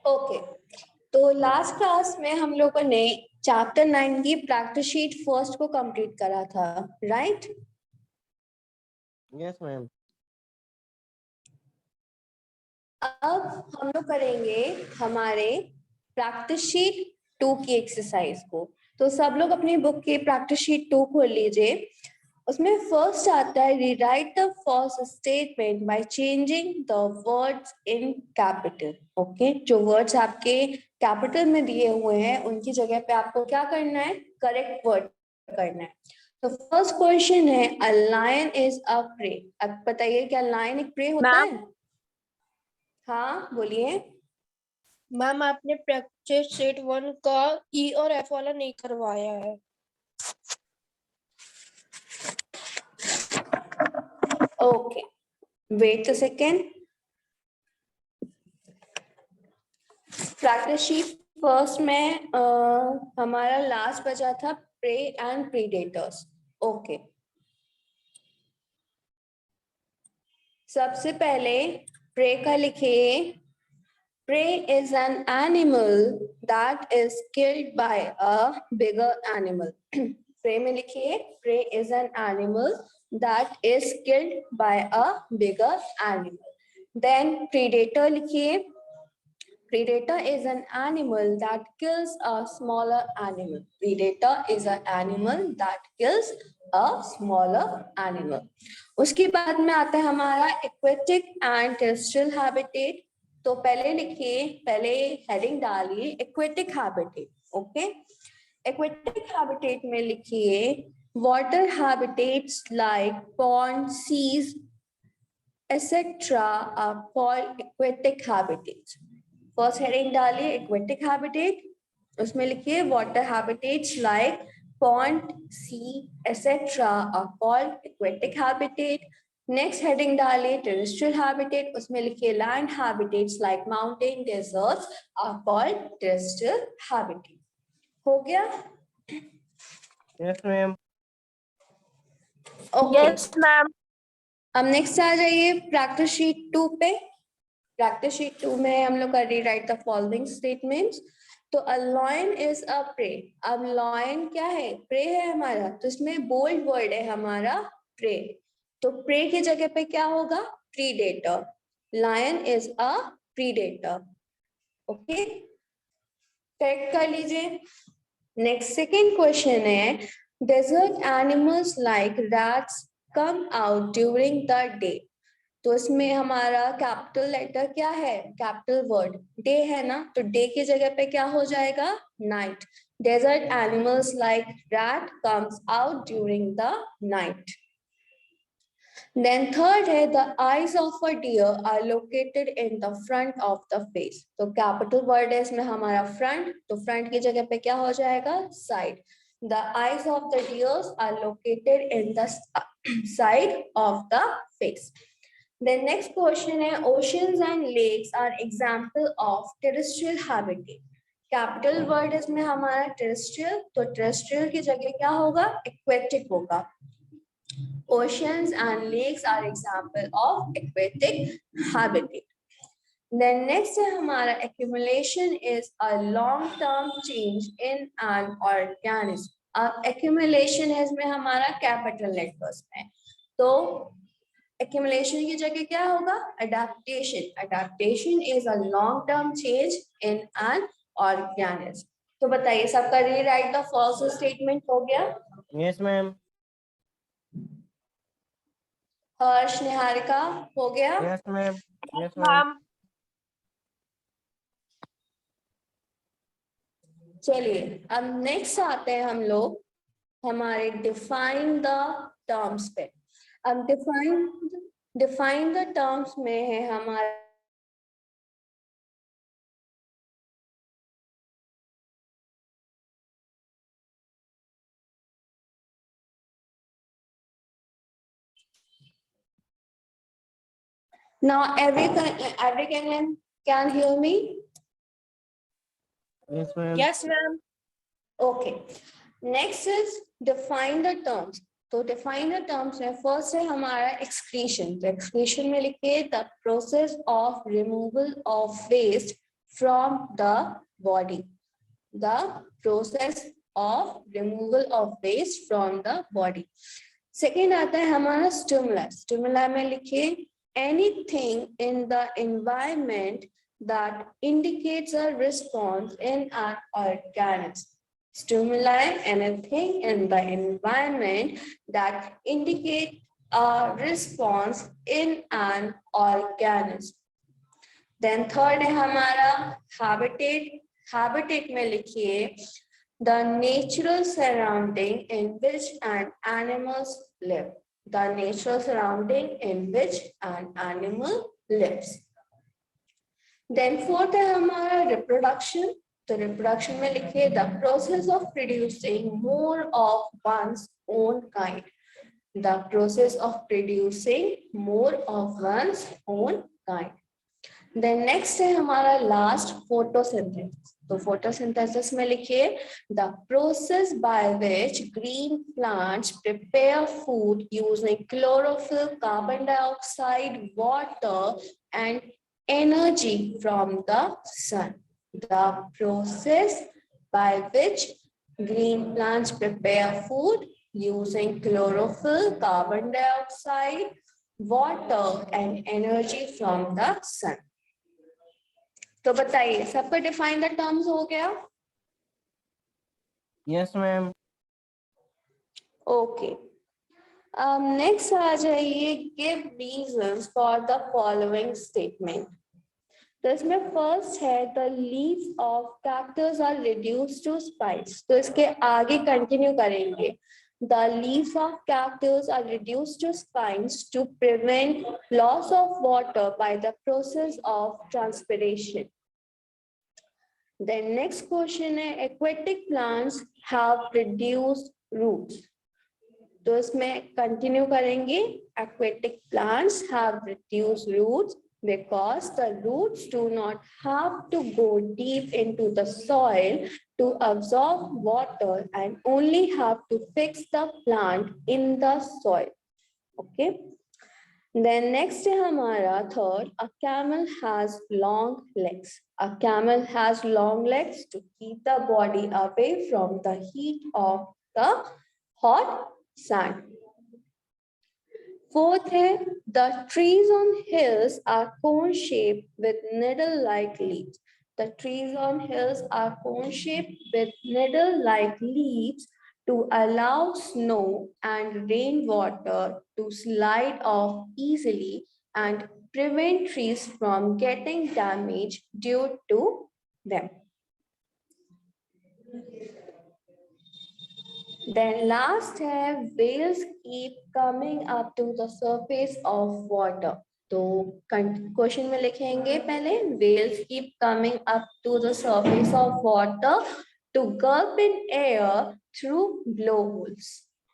Okay, तो last class में हम लोगों ने चैप्टर 9 की प्रैक्टिस शीट फर्स्ट को कंप्लीट करा था, राइट? Yes ma'am. अब हम लोग करेंगे हमारे प्रैक्टिस शीट 2 की एक्सरसाइज को। तो सब लोग अपनी बुक की प्रैक्टिस शीट 2 खोल लीजिए। उसमें फर्स्ट आता है rewrite the first statement by changing the words in capital. Okay, जो वर्ड्स आपके कैपिटल में दिए हुए हैं उनकी जगह पे आपको क्या करना है, करेक्ट वर्ड करना है। तो फर्स्ट क्वेश्चन है a lion is a prey. अब बताइए क्या लायन एक प्रे होता है? हाँ बोलिए। मैम आपने प्रैक्टिस शीट 1 का ई और एफ वाला नहीं करवाया है। Okay, wait a second. Practice sheet first में हमारा लास्ट बचा था प्रे एंड प्रीडेटर्स। ओके, सबसे पहले प्रे का लिखिए। Prey is an animal that is killed by a bigger animal. Prey में लिखिए, prey is an animal that is killed by a bigger animal. Then predator लिखिए, predator is an animal that kills a smaller animal. Predator is an animal that kills a smaller animal. उसके बाद में आता है हमारा aquatic and terrestrial habitat. तो पहले लिखिए, पहले हेडिंग डालिए aquatic habitat. Okay, aquatic habitat में लिखिए water habitats like pond, seas etcetera are called aquatic habitats. First heading डालिए एक्वेटिक हैबिटेट, उसमें लिखिए water habitats like pond, sea, etc. are called aquatic habitat. Next heading डालिए terrestrial habitat, उसमें लिखिए land habitats like mountain, deserts are called terrestrial habitat. हो गया? Yes ma'am. Okay, yes ma'am. अब next आ जाइए प्रैक्टिस शीट 2 पे। Practice sheet 2 में हम लोग कर रीराइट द फॉलोइंग स्टेटमेंट्स। तो a lion is a prey. अब लॉयन क्या है, प्रे है हमारा, तो इसमें बोल्ड वर्ड है हमारा प्रे। तो प्रे की जगह पे क्या होगा, predator. Lion is a predator. Okay, correct कर लीजिए। नेक्स्ट सेकेंड क्वेश्चन है desert animals like rats come out during the day. तो इसमें हमारा कैपिटल लेटर क्या है, कैपिटल वर्ड डे है ना, तो डे की जगह पे क्या हो जाएगा, night. Desert animals like rat comes out during the night. Then third है the eyes of a deer are located in the front of the face. तो कैपिटल वर्ड है इसमें हमारा front, तो front की जगह पे क्या हो जाएगा, side. The eyes of the deers are located in the side of the face. Then next question है oceans and lakes are example of terrestrial habitat. Capital word इसमें हमारा terrestrial, तो terrestrial की जगह क्या होगा, aquatic होगा. Oceans and lakes are example of aquatic habitat. Then next है हमारा accumulation is a long-term change in an organism. अब accumulation है इसमें हमारा capital letters में, तो accumulation की जगह क्या होगा, adaptation. Adaptation is a long-term change in an organism. तो बताइए सबका रीराइट द फर्स्ट स्टेटमेंट हो गया? Yes ma'am. हर्ष, निहारिका, हो गया? Yes ma'am. Yes ma'am. चलिए अब नेक्स्ट आते हैं हम लोग हमारे डिफाइन द टर्म्स पे। अब डिफाइन द टर्म्स में है हमारा now everyone can hear me? Yes ma'am. Yes ma'am. Okay, next is define the terms. तो define the terms में first है हमारा excretion. तो excretion में लिखिए the process of removal of waste from the body. The process of removal of waste from the body. Second आता है हमारा stimulus. Stimuli में लिखिए anything in the environment that indicates a response in an organism. Stimuli, anything in the environment that indicate a response in an organism. Then third है हमारा habitat. Habitat में लिखिए the natural surrounding in which an animals live. The natural surrounding in which an animal lives. Then fourth है हमारा reproduction. तो reproduction में लिखिए the process of producing more of one's own kind. The process of producing more of one's own kind. Then next है हमारा last photosynthesis. तो photosynthesis में लिखिए the process by which green plants prepare food using chlorophyll, carbon dioxide, water and energy from the sun. The process by which green plants prepare food using chlorophyll, carbon dioxide, water and energy from the sun. तो बताइए सबका define the terms हो गया? Yes, ma'am. Okay next आ जाइए give reasons for the following statement. तो इसमें first है the leaves of cactus are reduced to spikes. तो इसके आगे कंटिन्यू करेंगे. The leaves of cactus are reduced to spines to prevent loss of water by the process of transpiration. Then next question है aquatic plants have reduced roots. तो इसमें continue करेंगे. Aquatic plants have reduced roots because the roots do not have to go deep into the soil to absorb water and only have to fix the plant in the soil. Okay. Then next है हमारा third, a camel has long legs. A camel has long legs to keep the body away from the heat of the hot sun. Fourth है the trees on hills are cone-shaped with needle-like leaves. The trees on hills are cone-shaped with needle-like leaves to allow snow and rainwater to slide off easily and prevent trees from getting damaged due to them. Then last है whales keep coming up to the surface of water. तो question में लिखेंगे पहले whales keep coming up to the surface of water to gulp in air through blowholes.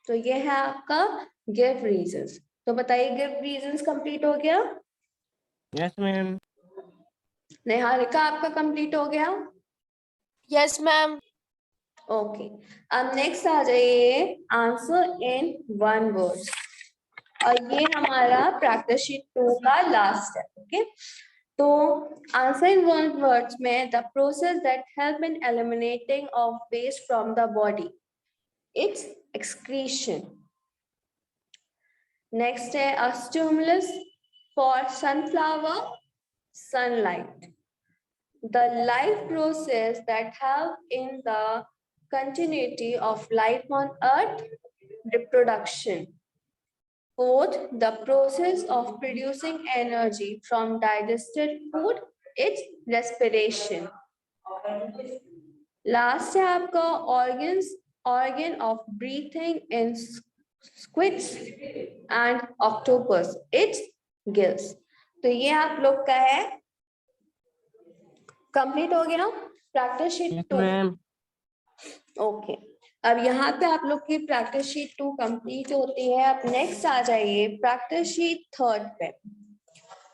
तो ये है आपका give reasons. तो बताइए give reasons complete हो गया? Yes, ma'am. निहारिका आपका complete हो गया? Yes, ma'am. ओके अब नेक्स्ट आ जाइए आंसर इन वन वर्ड. और ये हमारा प्रैक्टिस शीट 2 का लास्ट है. ओके तो आंसर इन वन वर्ड्स में the process that help in eliminating of waste from the body its excretion. Next है a stimulus for sunflower sunlight. The life process that help in the continuity of life on earth, reproduction. Fourth, the process of producing energy from digested food, its respiration. Last है आपका organ of breathing in squids and octopus, its gills. तो ये आप लोग का है complete हो गया practice sheet Yes, 2. ma'am. Okay अब यहाँ पे आप लोग की प्रैक्टिस शीट 2 कंप्लीट होती है. अब नेक्स्ट आ जाइए प्रैक्टिस शीट 3 पे.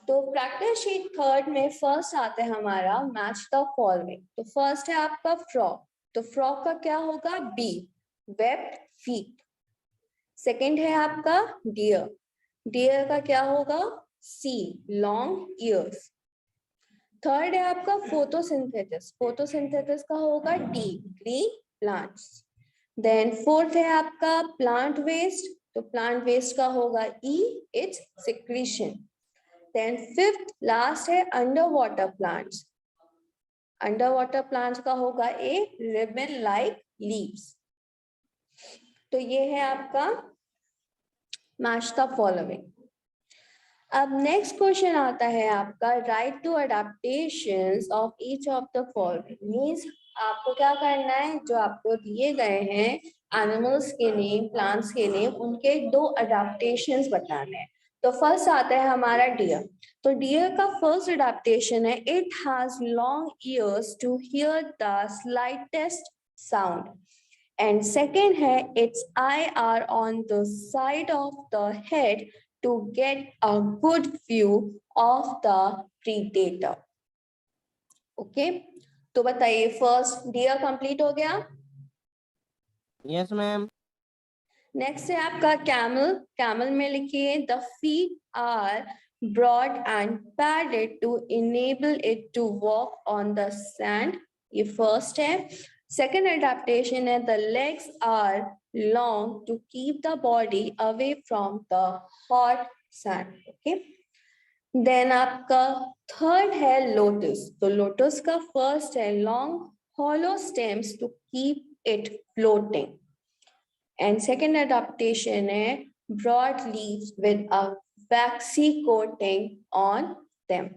तो प्रैक्टिस शीट 3 में फर्स्ट आता है हमारा मैच द फॉलोइंग. तो फर्स्ट है आपका फ्रॉग. तो फ्रॉग का क्या होगा? B webbed feet. सेकंड है आपका डियर. डियर का क्या होगा? सी लॉन्ग ईयर्स. थर्ड है आपका फोटोसिंथेसिस, फोटोसिंथेसिस का होगा T, green plants. Then fourth है आपका प्लांट वेस्ट, तो प्लांट वेस्ट का होगा E, its secretion. Then fifth last है underwater plants, underwater plants का होगा ए, रिबन लाइक लीव्स। तो ये है आपका मैच द फॉलोइंग। अब नेक्स्ट क्वेश्चन आता है आपका write two adaptations of each of the following. Means आपको क्या करना है, जो आपको दिए गए हैं एनिमल्स के नेम, प्लांट्स के नेम, उनके 2 अडेप्टेशंस बताने हैं। तो फर्स्ट आता है हमारा डियर। तो डियर का फर्स्ट अडेप्टेशन है it has long ears to hear the slightest sound. And second है its eye are on the side of the head to get a good view of the predator. Okay, तो बताइए first dear complete हो गया। Yes, ma'am. Next है आपका camel, camel में लिखिए the feet are broad and padded to enable it to walk on the sand, ये first है। सेकेंड adaptation है the legs are long to keep the body away from the hot sand. Okay, then आपका third है lotus, तो lotus का first है long hollow stems to keep it floating, and second adaptation है broad leaves with a waxy coating on them.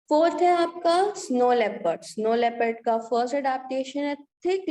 Fourth है आपका snow leopard, snow leopard का first adaptation है थिक